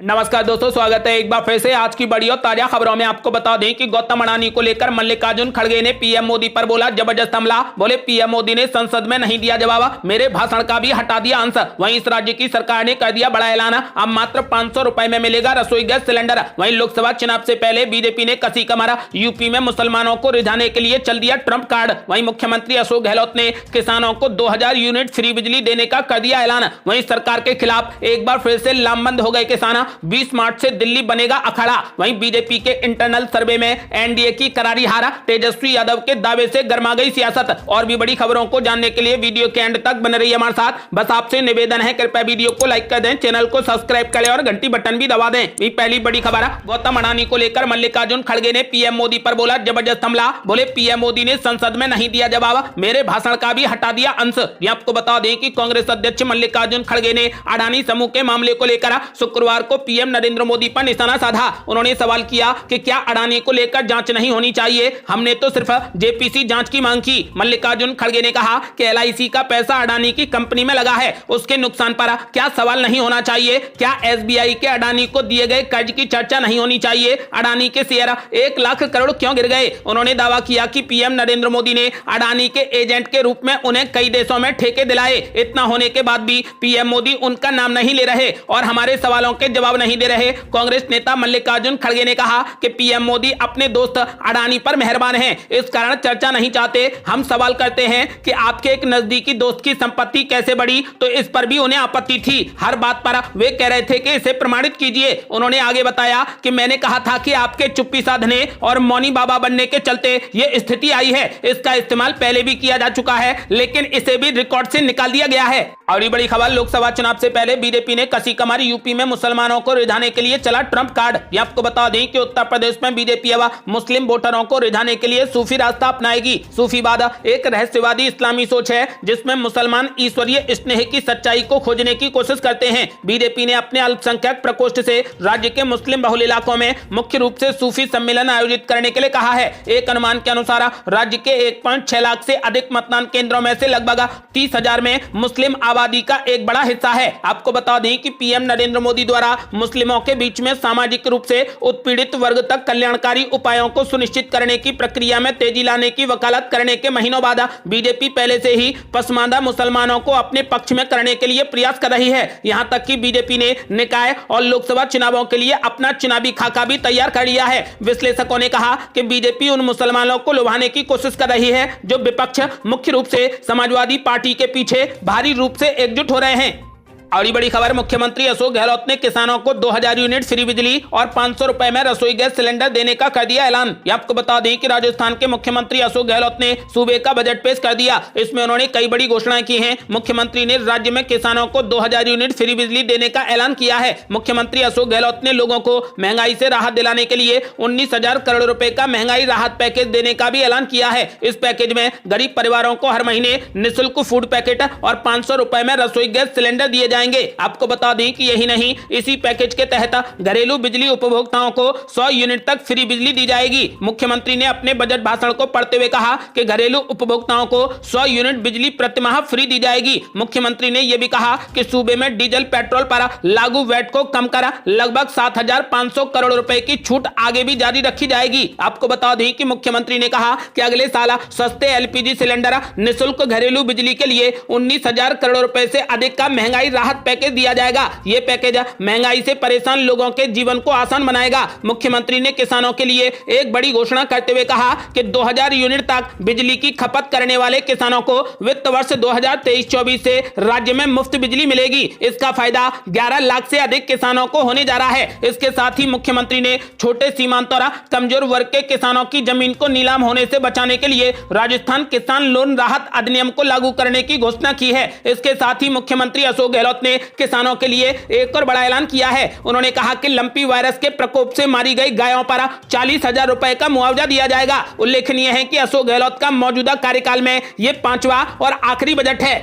नमस्कार दोस्तों, स्वागत है एक बार फिर से आज की बड़ी और ताजा खबरों में। आपको बता दें कि गौतम अडानी को लेकर मल्लिकार्जुन खड़गे ने पीएम मोदी पर बोला जबरदस्त हमला। बोले पीएम मोदी ने संसद में नहीं दिया जवाब, मेरे भाषण का भी हटा दिया अंश। वहीं इस राज्य की सरकार ने कर दिया बड़ा ऐलान, अब मात्र 500 रुपए में मिलेगा रसोई गैस सिलेंडर। वहीं लोकसभा चुनाव से पहले बीजेपी ने कसी कमर, यूपी में मुसलमानों को रिझाने के लिए चल दिया ट्रंप कार्ड। वहीं मुख्यमंत्री अशोक गहलोत ने किसानों को 2000 यूनिट फ्री बिजली देने का कर दिया ऐलान। वहीं सरकार के खिलाफ एक बार फिर से लामबंद हो गए किसान, 20 मार्च से दिल्ली बनेगा अखाड़ा। वहीं बीजेपी के इंटरनल सर्वे में एनडीए की करारी हार, तेजस्वी यादव के दावे से गर्मा गई सियासत। और भी बड़ी खबरों को जानने के लिए वीडियो के एंड तक बने रहिए हमारे साथ। बस आपसे निवेदन है, कृपया वीडियो को लाइक कर दें, चैनल को सब्सक्राइब करें और घंटी बटन भी दबा दें। पहली बड़ी खबर, गौतम अडानी को लेकर मल्लिकार्जुन खड़गे ने पीएम मोदी पर बोला जबरदस्त हमला। बोले पीएम मोदी ने संसद में नहीं दिया जवाब, मेरे भाषण का भी हटा दिया अंश। आपको बता दें कि कांग्रेस अध्यक्ष मल्लिकार्जुन खड़गे ने अडानी समूह के मामले को लेकर शुक्रवार को पीएम नरेंद्र मोदी पर निशाना साधा। उन्होंने सवाल किया कि क्या अडानी को लेकर जांच नहीं होनी चाहिए, हमने तो सिर्फ जेपीसी जांच की मांग की। मल्लिकार्जुन खड़गे ने कहा कि एलआईसी का पैसा अडानी की कंपनी में लगा है, उसके नुकसान पर क्या सवाल नहीं होना चाहिए? क्या एसबीआई के अडानी को दिए गए कर्ज की चर्चा नहीं होनी चाहिए? अडानी के शेयर 1 लाख करोड़ क्यों गिर गए? उन्होंने दावा किया कि पीएम नरेंद्र मोदी ने अडानी के एजेंट के रूप में उन्हें कई देशों में ठेके दिलाए। इतना होने के बाद भी पीएम मोदी उनका नाम नहीं ले रहे और हमारे सवालों के जवाब नहीं दे रहे। कांग्रेस नेता मल्लिकार्जुन खड़गे ने कहा कि पीएम मोदी अपने दोस्त अडानी पर मेहरबान हैं, इस कारण चर्चा नहीं चाहते। हम सवाल करते हैं कि आपके एक नजदीकी दोस्त की संपत्ति कैसे बढ़ी, तो इस पर भी उन्हें आपत्ति थी। हर बात पर वे कह रहे थे कि इसे प्रमाणित कीजिए। उन्होंने आगे बताया कि मैंने कहा था कि आपके चुप्पी साधने और मौनी बाबा बनने के चलते यह स्थिति आई है। इसका इस्तेमाल पहले भी किया जा चुका है, लेकिन इसे भी रिकॉर्ड से निकाल दिया गया है। और बड़ी खबर, लोकसभा चुनाव से पहले बीजेपी ने कसी कमर, यूपी में मुसलमानों को रिझाने के लिए चला ट्रंप कार्ड। आपको बता दें कि उत्तर प्रदेश में बीजेपी अब मुस्लिम वोटरों को रिझाने के लिए सूफी रास्ता अपनाएगी। सूफीवाद एक रहस्यवादी इस्लामी सोच है जिसमें मुसलमान ईश्वरीय स्नेह की सच्चाई को खोजने की कोशिश करते हैं। बीजेपी ने अपने अल्पसंख्यक प्रकोष्ठ से राज्य के मुस्लिम बहुल इलाकों में मुख्य रूप से सूफी सम्मेलन आयोजित करने के लिए कहा है। एक अनुमान के अनुसार राज्य के 1.6 लाख से अधिक मतदान केंद्रों में से लगभग 30,000 में मुस्लिम आबादी का एक बड़ा हिस्सा है। आपको बता दें कि पीएम नरेंद्र मोदी द्वारा मुस्लिमों के बीच में सामाजिक रूप से उत्पीड़ित वर्ग तक कल्याणकारी उपायों को सुनिश्चित करने की प्रक्रिया में तेजी लाने की वकालत करने के महीनों बाद बीजेपी पहले से ही पसमानदा मुसलमानों को अपने पक्ष में करने के लिए प्रयास कर रही है। यहां तक कि बीजेपी ने निकाय और लोकसभा चुनावों के लिए अपना चुनावी खाका भी तैयार कर लिया है। विश्लेषकों ने कहा कि बीजेपी उन मुसलमानों को लुभाने की कोशिश कर रही है जो विपक्ष मुख्य रूप से समाजवादी पार्टी के पीछे भारी रूप से एकजुट हो रहे हैं। और बड़ी खबर, मुख्यमंत्री अशोक गहलोत ने किसानों को 2000 यूनिट फ्री बिजली और 500 रुपए में रसोई गैस सिलेंडर देने का कर दिया ऐलान। आपको बता दें कि राजस्थान के मुख्यमंत्री अशोक गहलोत ने सूबे का बजट पेश कर दिया। इसमें उन्होंने कई बड़ी घोषणाएं की हैं। मुख्यमंत्री ने राज्य में किसानों को 2000 यूनिट फ्री बिजली देने का ऐलान किया है। मुख्यमंत्री अशोक गहलोत ने लोगों को महंगाई से राहत दिलाने के लिए 19,000 करोड़ रुपए का महंगाई राहत पैकेज देने का भी ऐलान किया है। इस पैकेज में गरीब परिवारों को हर महीने निःशुल्क फूड पैकेट और 500 रुपए में रसोई गैस सिलेंडर दिए जाएंगे। आपको बता दें कि यही नहीं, इसी पैकेज के तहत घरेलू बिजली उपभोक्ताओं को 100 यूनिट तक फ्री बिजली दी जाएगी। मुख्यमंत्री ने अपने बजट भाषण को पढ़ते हुए कहा कि घरेलू उपभोक्ताओं को 100 यूनिट बिजली प्रतिमाह फ्री दी जाएगी। मुख्यमंत्री ने यह भी कहा कि सूबे में डीजल पेट्रोल पर लागू वैट को कम कर लगभग 7,500 करोड़ रुपए की छूट आगे भी जारी रखी जाएगी। आपको बता दें कि मुख्यमंत्री ने कहा कि अगले साल सस्ते एलपीजी सिलेंडर, निःशुल्क घरेलू बिजली के लिए 19,000 करोड़ रुपए से अधिक का महंगाई राहत पैकेज दिया जाएगा। यह पैकेज महंगाई से परेशान लोगों के जीवन को आसान बनाएगा। मुख्यमंत्री ने किसानों के लिए एक बड़ी घोषणा करते हुए कहा कि 2000 यूनिट तक बिजली की खपत करने वाले किसानों को वित्त वर्ष 2023-24 से राज्य में मुफ्त बिजली मिलेगी। इसका फायदा 11 लाख से अधिक किसानों को होने जा रहा है। इसके साथ ही मुख्यमंत्री ने छोटे सीमांत और कमजोर वर्ग के किसानों की जमीन को नीलाम होने से बचाने के लिए राजस्थान किसान लोन राहत अधिनियम को लागू करने की घोषणा की है। इसके साथ ही मुख्यमंत्री अशोक गहलोत ने किसानों के लिए एक और बड़ा ऐलान किया है। उन्होंने कहा कि लंपी वायरस के प्रकोप से मारी गई गायों पर 40,000 रुपए का मुआवजा दिया जाएगा। उल्लेखनीय है कि अशोक गहलोत का मौजूदा कार्यकाल में यह 5वां और आखिरी बजट है।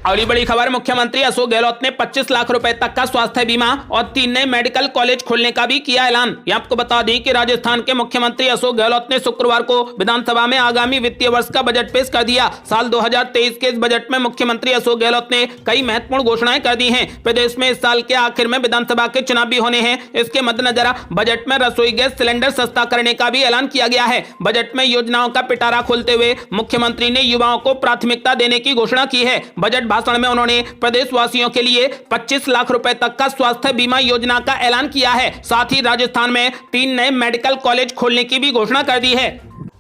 अगली बड़ी खबर, मुख्यमंत्री अशोक गहलोत ने 25 लाख रुपए तक का स्वास्थ्य बीमा और 3 नए मेडिकल कॉलेज खोलने का भी किया ऐलान। ये आपको बता दें कि राजस्थान के मुख्यमंत्री अशोक गहलोत ने शुक्रवार को विधानसभा में आगामी वित्तीय वर्ष का बजट पेश कर दिया। साल 2023 के इस बजट में मुख्यमंत्री अशोक गहलोत ने कई महत्वपूर्ण घोषणाएं कर दी हैं। प्रदेश में इस साल के आखिर में विधानसभा के चुनाव भी होने हैं। इसके मद्देनजर बजट में रसोई गैस सिलेंडर सस्ता करने का भी ऐलान किया गया है। बजट में योजनाओं का पिटारा खोलते हुए मुख्यमंत्री ने युवाओं को प्राथमिकता देने की घोषणा की है। बजट भाषण में उन्होंने प्रदेशवासियों के लिए 25 लाख रुपए तक का स्वास्थ्य बीमा योजना का ऐलान किया है। साथ ही राजस्थान में 3 नए मेडिकल कॉलेज खोलने की भी घोषणा कर दी है।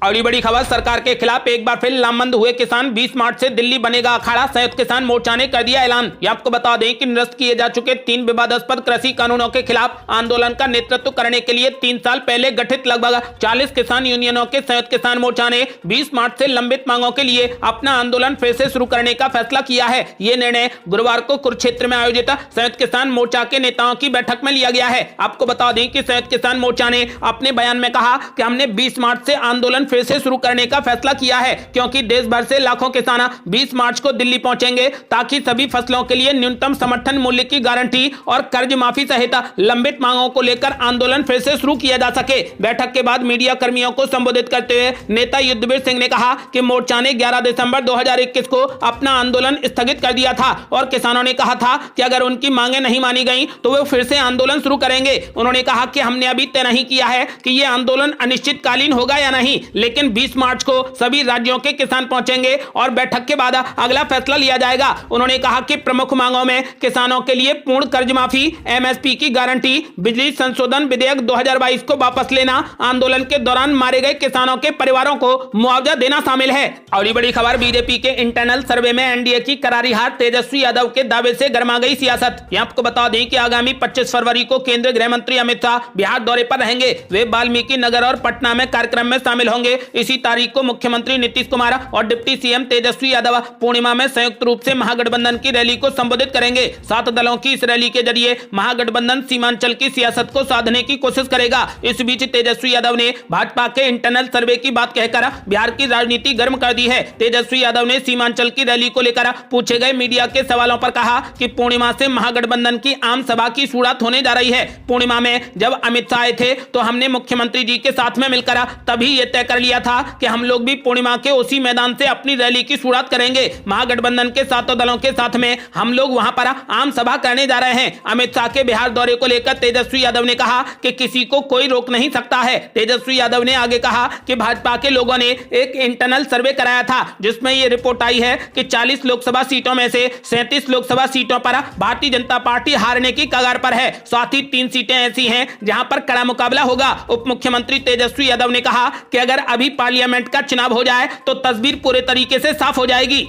अगली बड़ी खबर, सरकार के खिलाफ एक बार फिर लामबंद हुए किसान, 20 मार्च से दिल्ली बनेगा अखाड़ा, संयुक्त किसान मोर्चा ने कर दिया ऐलान। ये आपको बता दें कि निरस्त किए जा चुके 3 विवादास्पद कृषि कानूनों के खिलाफ आंदोलन का नेतृत्व करने के लिए 3 साल पहले गठित लगभग 40 किसान यूनियनों के संयुक्त किसान मोर्चा ने 20 मार्च से लंबित मांगों के लिए अपना आंदोलन फिर से शुरू करने का फैसला किया है। ये निर्णय गुरुवार को कुरुक्षेत्र में आयोजित संयुक्त किसान मोर्चा के नेताओं की बैठक में लिया गया है। आपको बता दें कि संयुक्त किसान मोर्चा ने अपने बयान में कहा कि हमने 20 मार्च से आंदोलन फिर से शुरू करने का फैसला किया है, क्योंकि देश भर से लाखों किसान 20 मार्च को दिल्ली पहुंचेंगे ताकि सभी फसलों के लिए न्यूनतम समर्थन मूल्य की गारंटी और कर्ज माफी सहित लंबित मांगों को लेकर आंदोलन फिर से शुरू किया जा सके। बैठक के बाद मीडिया कर्मियों को संबोधित करते हुए नेता युद्धवीर सिंह ने कहा कि मोर्चा ने 11 दिसंबर 2021 को अपना आंदोलन स्थगित कर दिया था और किसानों ने कहा था कि अगर उनकी मांगे नहीं मानी गई तो वे फिर से आंदोलन शुरू करेंगे। उन्होंने कहा कि हमने अभी तय नहीं किया है कि यह आंदोलन अनिश्चितकालीन होगा या नहीं, लेकिन 20 मार्च को सभी राज्यों के किसान पहुंचेंगे और बैठक के बाद अगला फैसला लिया जाएगा। उन्होंने कहा कि प्रमुख मांगों में किसानों के लिए पूर्ण कर्ज माफी, एमएसपी की गारंटी, बिजली संशोधन विधेयक 2022 को वापस लेना, आंदोलन के दौरान मारे गए किसानों के परिवारों को मुआवजा देना शामिल है। अगली बड़ी खबर, बीजेपी के इंटरनल सर्वे में एनडीए की करारी हार, तेजस्वी यादव के दावे से गर्मा गई सियासत। यहां आपको बता दें कि आगामी 25 फरवरी को केंद्रीय गृह मंत्री अमित शाह बिहार दौरे पर रहेंगे। वे वाल्मीकि नगर और पटना में कार्यक्रम में शामिल होंगे। इसी तारीख को मुख्यमंत्री नीतीश कुमार और डिप्टी सीएम तेजस्वी यादव पूर्णिमा में संयुक्त रूप से महागठबंधन की रैली को संबोधित करेंगे। 7 दलों की इस रैली के जरिए महागठबंधन सीमांचल की सियासत को साधने की कोशिश करेगा। इस बीच तेजस्वी यादव ने भाजपा के इंटरनल सर्वे की बात कहकर बिहार की राजनीति गर्म कर दी है। तेजस्वी यादव ने सीमांचल की रैली को लेकर पूछे गए मीडिया के सवालों पर कहा कि पूर्णिमा से महागठबंधन की आम सभा की शुरुआत होने जा रही है। पूर्णिमा में जब अमित शाह आए थे तो हमने मुख्यमंत्री जी के साथ में मिलकर तभी यह तय कर लिया था कि हम लोग भी पूर्णिमा के उसी मैदान से अपनी रैली की शुरुआत करेंगे। महागठबंधन के 7 दलों के साथ में हम लोग वहां पर आम सभा करने जा रहे हैं। अमित शाह के बिहार दौरे को लेकर तेजस्वी यादव ने कहा कि किसी को कोई रोक नहीं सकता है। तेजस्वी यादव ने आगे कहा कि भाजपा के लोगों ने एक इंटरनल सर्वे कराया था जिसमें यह रिपोर्ट आई है कि 40 लोकसभा सीटों में से 37 लोकसभा सीटों पर भारतीय जनता पार्टी हारने की कगार पर है। साथ ही 3 सीटें ऐसी हैं जहां पर कड़ा मुकाबला होगा। उप मुख्यमंत्री तेजस्वी यादव ने कहा कि अगर अभी पार्लियामेंट का चुनाव हो जाए तो तस्वीर पूरे तरीके से साफ हो जाएगी।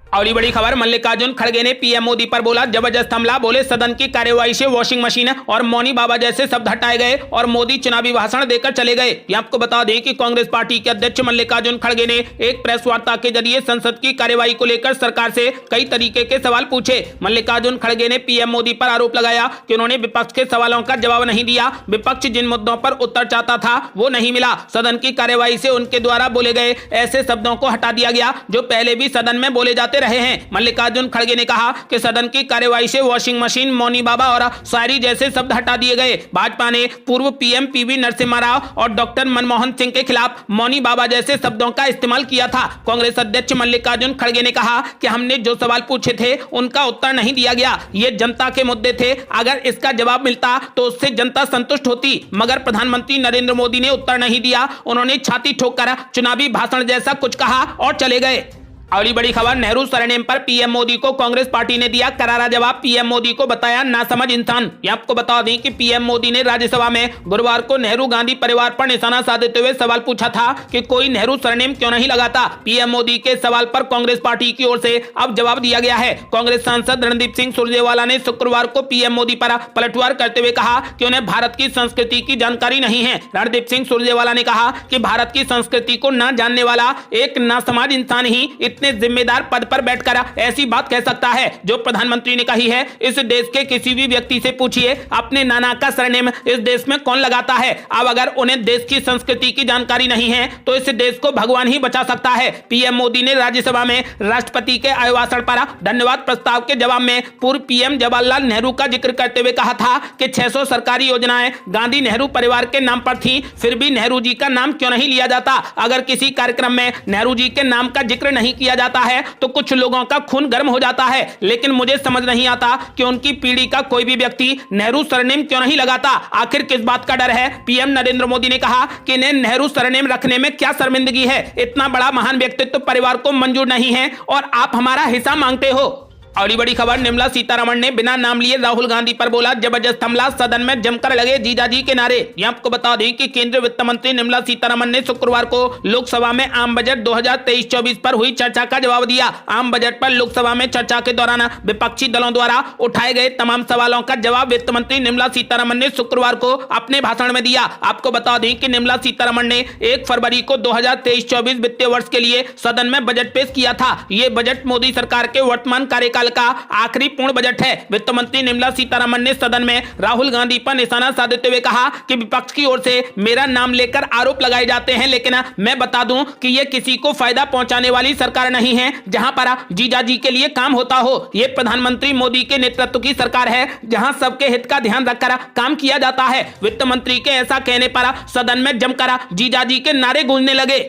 अगली बड़ी खबर, मल्लिकार्जुन खड़गे ने पीएम मोदी पर बोला जबरदस्त हमला। बोले सदन की कार्यवाही से वॉशिंग मशीन और मौनी बाबा जैसे शब्द हटाए गए और मोदी चुनावी भाषण देकर चले गए। ये आपको बता दें कि कांग्रेस पार्टी के अध्यक्ष मल्लिकार्जुन खड़गे ने एक प्रेस वार्ता के जरिए संसद की कार्यवाही को लेकर सरकार से कई तरीके के सवाल पूछे। मल्लिकार्जुन खड़गे ने पीएम मोदी पर आरोप लगाया कि उन्होंने विपक्ष के सवालों का जवाब नहीं दिया। विपक्ष जिन मुद्दों पर उत्तर चाहता था वो नहीं मिला। सदन की कार्यवाही से उनके द्वारा बोले गए ऐसे शब्दों को हटा दिया गया जो पहले भी सदन में बोले जाते रहे हैं। मल्लिकार्जुन खड़गे ने कहा कि सदन की कार्यवाही से वॉशिंग मशीन, मौनी बाबा और शायरी जैसे शब्द हटा दिए गए। भाजपा ने पूर्व पीएम पीवी नरसिम्हा राव और डॉक्टर मनमोहन सिंह के खिलाफ मौनी बाबा जैसे शब्दों का इस्तेमाल किया था। कांग्रेस अध्यक्ष मल्लिकार्जुन खड़गे ने कहा कि हमने जो सवाल पूछे थे उनका उत्तर नहीं दिया गया। ये जनता के मुद्दे थे, अगर इसका जवाब मिलता तो उससे जनता संतुष्ट होती, मगर प्रधानमंत्री नरेंद्र मोदी ने उत्तर नहीं दिया। उन्होंने छाती ठोककर चुनावी भाषण जैसा कुछ कहा और चले गए। अगली बड़ी खबर, नेहरू सरनेम पर पीएम मोदी को कांग्रेस पार्टी ने दिया करारा जवाब। पीएम मोदी को बताया नासमझ इंसान। ये आपको बता दें कि पीएम मोदी ने राज्यसभा में गुरुवार को नेहरू गांधी परिवार पर निशाना साधते हुए सवाल पूछा था कि कोई नेहरू सरनेम क्यों नहीं लगाता। पीएम मोदी के सवाल पर कांग्रेस पार्टी की ओर से अब जवाब दिया गया है। कांग्रेस सांसद रणदीप सिंह सुरजेवाला ने शुक्रवार को पीएम मोदी पर पलटवार करते हुए कहा कि उन्हें भारत की संस्कृति की जानकारी नहीं है। रणदीप सिंह सुरजेवाला ने कहा कि भारत की संस्कृति को न जानने वाला एक नासमझ इंसान ही इतने इतने जिम्मेदार पद पर बैठकर ऐसी बात कह सकता है जो प्रधानमंत्री ने कही है? इस देश के किसी भी व्यक्ति से पूछिए अपने नाना का सरनेम इस देश में कौन लगाता है। अब अगर उन्हें देश की संस्कृति की जानकारी नहीं है तो इस देश को भगवान ही बचा सकता है। पीएम मोदी ने राज्यसभा में राष्ट्रपति के अभिभाषण पर धन्यवाद प्रस्ताव के जवाब में पूर्व पीएम जवाहरलाल नेहरू का जिक्र करते हुए कहा था कि 600 सरकारी योजनाएं गांधी नेहरू परिवार के नाम पर थी, फिर भी नेहरू जी का नाम क्यों नहीं लिया जाता? अगर किसी कार्यक्रम में नेहरू जी के नाम का जिक्र नहीं किया जाता है तो कुछ लोगों का खून गर्म हो जाता है, लेकिन मुझे समझ नहीं आता कि उनकी पीढ़ी का कोई भी व्यक्ति नेहरू सरनेम क्यों नहीं लगाता। आखिर किस बात का डर है? पीएम नरेंद्र मोदी ने कहा कि इन्हें नेहरू सरनेम रखने में क्या शर्मिंदगी है? इतना बड़ा महान व्यक्तित्व परिवार को मंजूर नहीं है और आप हमारा हिस्सा मांगते हो। और बड़ी खबर, निर्मला सीतारमण ने बिना नाम लिए राहुल गांधी पर बोला जबरदस्त हमला, सदन में जमकर लगे जीजाजी के नारे। यहां आपको बता दें कि केंद्रीय वित्त मंत्री निर्मला सीतारमण ने शुक्रवार को लोकसभा में आम बजट 2023-24 पर हुई चर्चा का जवाब दिया। आम बजट पर लोकसभा में चर्चा के दौरान विपक्षी दलों द्वारा उठाए गए तमाम सवालों का जवाब वित्त मंत्री निर्मला सीतारमण ने शुक्रवार को अपने भाषण में दिया। आपको बता दें कि निर्मला सीतारमण ने 1 फरवरी को 2023-24 वित्तीय वर्ष के लिए सदन में बजट पेश किया था। ये बजट मोदी सरकार के वर्तमान कार्यकाल का आखिरी पूर्ण बजट है। वित्त मंत्री निर्मला सीतारमण ने सदन में राहुल गांधी पर निशाना साधते हुए कहा कि विपक्ष की ओर से मेरा नाम लेकर आरोप लगाए जाते हैं, लेकिन मैं बता दूं कि यह किसी को फायदा पहुंचाने वाली सरकार नहीं है जहां पर जीजाजी के लिए काम होता हो। यह प्रधानमंत्री मोदी के नेतृत्व की सरकार है जहां सबके हित का ध्यान रखकर काम किया जाता है। वित्त मंत्री के ऐसा कहने पर सदन में जमकर जीजाजी के नारे गूंजने लगे।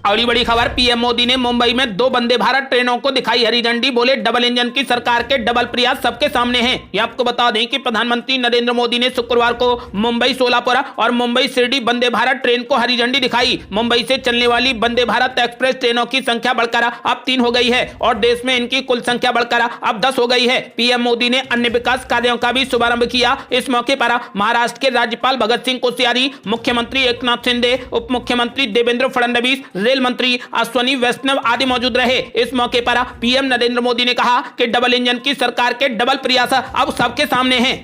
और बड़ी खबर, पीएम मोदी ने मुंबई में 2 वंदे भारत ट्रेनों को दिखाई हरी झंडी, बोले डबल इंजन की सरकार के डबल प्रयास सबके सामने हैं। ये आपको बता दें कि प्रधानमंत्री नरेंद्र मोदी ने शुक्रवार को मुंबई सोलापुर और मुंबई शिरडी वंदे भारत ट्रेन को हरी झंडी दिखाई। मुंबई से चलने वाली वंदे भारत एक्सप्रेस ट्रेनों की संख्या बढ़कर अब 3 हो गई है और देश में इनकी कुल संख्या बढ़कर अब 10 हो गई है। पीएम मोदी ने अन्य विकास कार्यों का भी शुभारंभ किया। इस मौके पर महाराष्ट्र के राज्यपाल भगत सिंह कोश्यारी, मुख्यमंत्री एकनाथ शिंदे, उप मुख्यमंत्री देवेंद्र फडणवीस, रेल मंत्री अश्वनी वैष्णव आदि मौजूद रहे। इस मौके पर पीएम नरेंद्र मोदी ने कहा कि डबल इंजन की सरकार के डबल प्रयास अब सबके सामने हैं।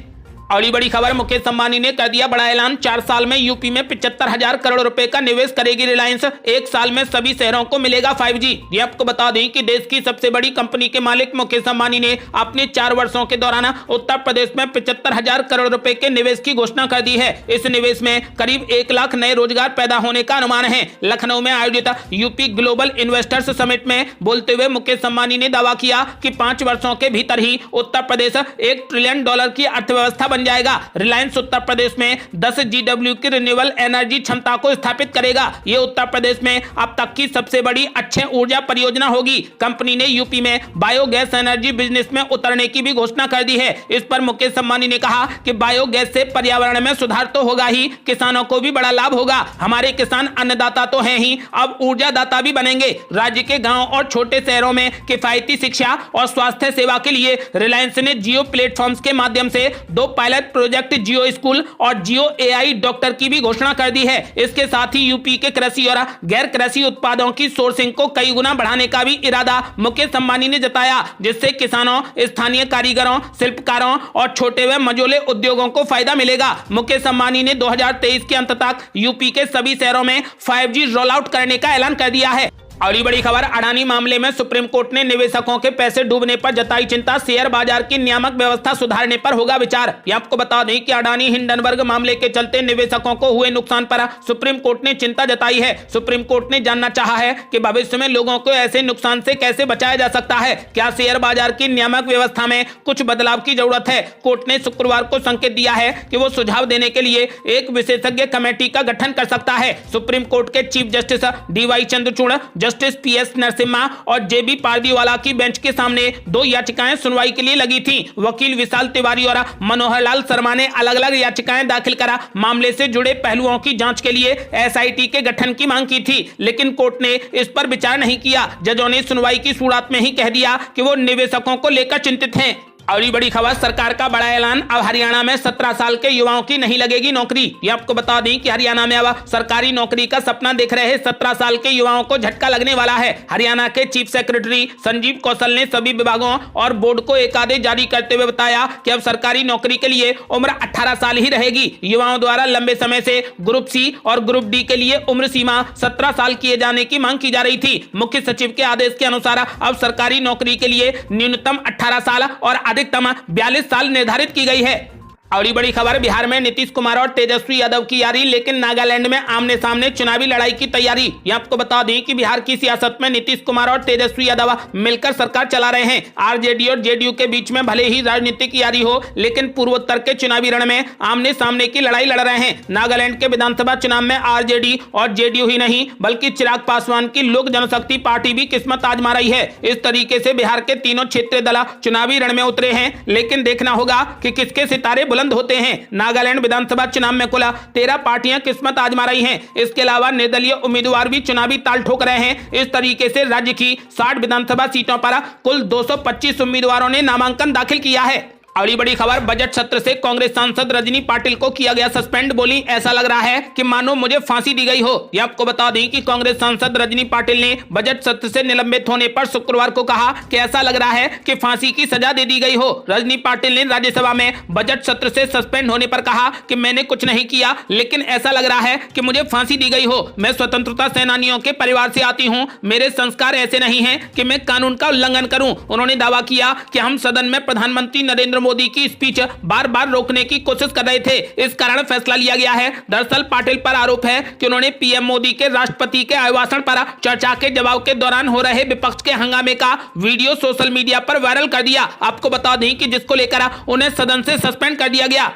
और बड़ी खबर, मुकेश अंबानी ने कर दिया बड़ा ऐलान, 4 साल में यूपी में 75,000 करोड़ रुपए का निवेश करेगी रिलायंस। 1 साल में सभी शहरों को मिलेगा 5G। ये आपको बता दें कि देश की सबसे बड़ी कंपनी के मालिक मुकेश अंबानी ने अपने 4 वर्षों के दौरान उत्तर प्रदेश में 75,000 करोड़ रुपए के निवेश की घोषणा कर दी है। इस निवेश में करीब 1 लाख नए रोजगार पैदा होने का अनुमान है। लखनऊ में आयोजित यूपी ग्लोबल इन्वेस्टर्स समिट में बोलते हुए मुकेश अंबानी ने दावा किया कि 5 वर्षों के भीतर ही उत्तर प्रदेश $1 ट्रिलियन की अर्थव्यवस्था बन जाएगा। रिलायंस उत्तर प्रदेश में 10 GW की रिन्यूएबल एनर्जी क्षमता को स्थापित करेगा। यह उत्तर प्रदेश में अब तक की सबसे बड़ी अक्षय ऊर्जा परियोजना होगी। कंपनी ने यूपी में बायोगैस एनर्जी बिजनेस में उतरने की भी घोषणा कर दी है। इस पर मुकेश अंबानी ने कहा कि बायोगैस से पर्यावरण में सुधार तो होगा ही, किसानों को भी बड़ा लाभ होगा। हमारे किसान अन्नदाता तो हैं ही, अब ऊर्जा दाता भी बनेंगे। राज्य के गांव और छोटे शहरों में किफायती शिक्षा और स्वास्थ्य सेवा के लिए रिलायंस ने जियो प्लेटफॉर्म्स के माध्यम से 2 पायलट प्रोजेक्ट जियो स्कूल और जियो AI डॉक्टर की भी घोषणा कर दी है। इसके साथ ही यूपी के कृषि और गैर कृषि उत्पादों की सोर्सिंग को कई गुना बढ़ाने का भी इरादा मुकेश अंबानी ने जताया, जिससे किसानों, स्थानीय कारीगरों, शिल्पकारों और छोटे व मझोले उद्योगों को फायदा मिलेगा। मुकेश अंबानी ने 2023 के अंत तक यूपी के सभी शहरों में 5G रोल आउट करने का ऐलान कर दिया है। और बड़ी खबर, अडानी मामले में सुप्रीम कोर्ट ने निवेशकों के पैसे डूबने पर जताई चिंता, शेयर बाजार की नियामक व्यवस्था सुधारने पर होगा विचार। ये आपको बता दें कि अडानी हिंडनबर्ग मामले के चलते निवेशकों को हुए नुकसान पर सुप्रीम कोर्ट ने चिंता जताई है। सुप्रीम कोर्ट ने जानना चाहा है कि भविष्य में लोगों को ऐसे नुकसान से कैसे बचाया जा सकता है। क्या शेयर बाजार की नियामक व्यवस्था में कुछ बदलाव की जरूरत है? कोर्ट ने शुक्रवार को संकेत दिया है कि वो सुझाव देने के लिए एक विशेषज्ञ कमेटी का गठन कर सकता है। सुप्रीम कोर्ट के chief justice DY Chandrachud, justice PS Narasimha और JB पारदीवाला की बेंच के सामने 2 याचिकाएं सुनवाई के लिए लगी थी। वकील विशाल तिवारी और मनोहर लाल शर्मा ने अलग अलग याचिकाएं दाखिल करा मामले से जुड़े पहलुओं की जांच के लिए SIT के गठन की मांग की थी, लेकिन कोर्ट ने इस पर विचार नहीं किया। जजों ने सुनवाई की शुरुआत में ही कह दिया कि वो निवेशकों को लेकर चिंतित हैं। और ये बड़ी खबर, सरकार का बड़ा ऐलान, अब हरियाणा में 17 साल के युवाओं की नहीं लगेगी नौकरी। ये आपको बता दें कि हरियाणा में अब सरकारी नौकरी का सपना देख रहे 17 साल के युवाओं को झटका लगने वाला है। हरियाणा के चीफ सेक्रेटरी संजीव कौशल ने सभी विभागों और बोर्ड को एक आदेश जारी करते हुए बताया कि अब सरकारी नौकरी के लिए उम्र 18 साल ही रहेगी। युवाओं द्वारा लंबे समय से ग्रुप सी और ग्रुप डी के लिए उम्र सीमा 17 साल किए जाने की मांग की जा रही थी। मुख्य सचिव के आदेश के अनुसार अब सरकारी नौकरी के लिए न्यूनतम 18 साल और अधिकतम 42 साल निर्धारित की गई है। और बड़ी खबर, बिहार में नीतीश कुमार और तेजस्वी यादव की यारी, लेकिन नागालैंड में आमने सामने चुनावी लड़ाई की तैयारी। ये आपको बता दें कि बिहार की सियासत में नीतीश कुमार और तेजस्वी यादव मिलकर सरकार चला रहे हैं। आरजेडी और जेडीयू के बीच में भले ही राजनीतिक यारी हो, लेकिन पूर्वोत्तर के चुनावी रण में आमने सामने की लड़ाई लड़ रहे हैं। नागालैंड के विधानसभा चुनाव में आरजेडी और जेडीयू ही नहीं बल्कि चिराग पासवान की लोक जनशक्ति पार्टी भी किस्मत आजमा रही है। इस तरीके से बिहार के तीनों क्षेत्रीय दल चुनावी रण में उतरे हैं, लेकिन देखना होगा कि किसके सितारे बुलंद होते हैं। नागालैंड विधानसभा चुनाव में कुल 13 पार्टियां किस्मत आजमा रही हैं। इसके अलावा निर्दलीय उम्मीदवार भी चुनावी ताल ठोक रहे हैं। इस तरीके से राज्य की 60 विधानसभा सीटों पर कुल 225 उम्मीदवारों ने नामांकन दाखिल किया है। अगली बड़ी खबर, बजट सत्र से कांग्रेस सांसद रजनी पाटिल को किया गया सस्पेंड। बोली, ऐसा लग रहा है कि मानो मुझे फांसी दी गई हो। ये आपको बता दें कि कांग्रेस सांसद रजनी पाटिल ने बजट सत्र से निलंबित होने पर शुक्रवार को कहा कि ऐसा लग रहा है कि फांसी की सजा दे दी गई हो। रजनी पाटिल ने राज्यसभा में बजट सत्र से सस्पेंड होने पर कहा कि मैंने कुछ नहीं किया, लेकिन ऐसा लग रहा है कि मुझे फांसी दी गई हो। मैं स्वतंत्रता सेनानियों के परिवार से आती हूँ, मेरे संस्कार ऐसे नहीं है कि मैं कानून का उल्लंघन करूं। उन्होंने दावा किया कि हम सदन में प्रधानमंत्री नरेंद्र मोदी की स्पीच बार बार रोकने की कोशिश कर रहे थे, इस कारण फैसला लिया गया है। दरअसल पाटिल पर आरोप है कि उन्होंने पीएम मोदी के राष्ट्रपति के अभिभाषण पर चर्चा के जवाब के दौरान हो रहे विपक्ष के हंगामे का वीडियो सोशल मीडिया पर वायरल कर दिया। आपको बता दें कि जिसको लेकर उन्हें सदन से सस्पेंड कर दिया गया।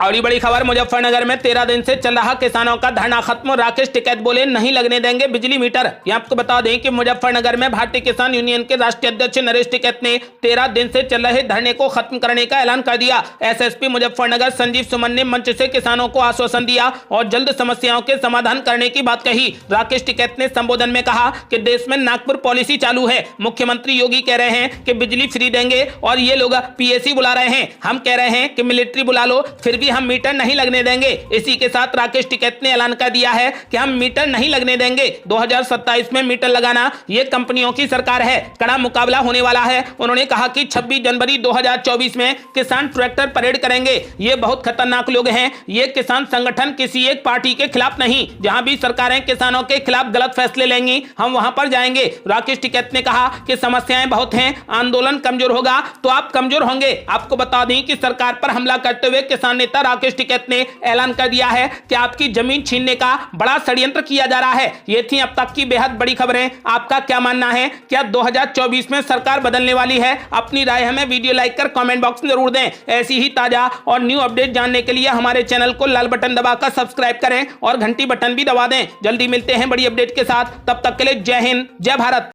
और बड़ी खबर, मुजफ्फरनगर में 13 दिन से चल रहा किसानों का धरना खत्म। राकेश टिकैत बोले, नहीं लगने देंगे बिजली मीटर। ये आपको बता दें कि मुजफ्फरनगर में भारतीय किसान यूनियन के राष्ट्रीय अध्यक्ष नरेश टिकैत ने 13 दिन से चल रहे धरने को खत्म करने का ऐलान कर दिया। एसएसपी मुजफ्फरनगर संजीव सुमन ने मंच से किसानों को आश्वासन दिया और जल्द समस्याओं के समाधान करने की बात कही। राकेश टिकैत ने संबोधन में कहा कि देश में नागपुर पॉलिसी चालू है। मुख्यमंत्री योगी कह रहे हैं कि बिजली फ्री देंगे और ये लोग पीएसी बुला रहे हैं। हम कह रहे हैं कि मिलिट्री बुला लो, फिर भी हम मीटर नहीं लगने देंगे। इसी के साथ राकेश टिकैत ने ऐलान कर दिया है कि हम मीटर नहीं लगने देंगे। 2027 में मीटर लगाना ये कंपनियों की सरकार है, कड़ा मुकाबला होने वाला है। उन्होंने कहा कि 26 जनवरी 2024 में किसान ट्रैक्टर परेड करेंगे। ये बहुत खतरनाक लोग हैं। ये किसान संगठन किसी एक पार्टी के खिलाफ नहीं, जहां भी सरकारें किसानों के खिलाफ गलत फैसले लेंगी हम वहां पर जाएंगे। राकेश टिकैत ने कहा कि समस्याएं बहुत हैं, आंदोलन कमजोर होगा तो आप कमजोर होंगे। आपको बता दें कि सरकार पर हमला करते हुए किसान नेता राकेश टिकैत ने ऐलान कर दिया है कि आपकी जमीन छीनने का बड़ा षड्यंत्र किया जा रहा है। ये थी अब तक की बेहद बड़ी खबरें। आपका क्या मानना है? क्या 2024 में सरकार बदलने वाली है? अपनी राय हमें वीडियो लाइक कर कमेंट बॉक्स में जरूर दें। ऐसी ही ताजा और न्यू अपडेट जानने के लिए हमारे चैनल को लाल बटन दबाकर सब्सक्राइब करें और घंटी बटन भी दबा दें। जल्दी मिलते हैं बड़ी अपडेट के साथ, तब तक के लिए जय हिंद, जय भारत।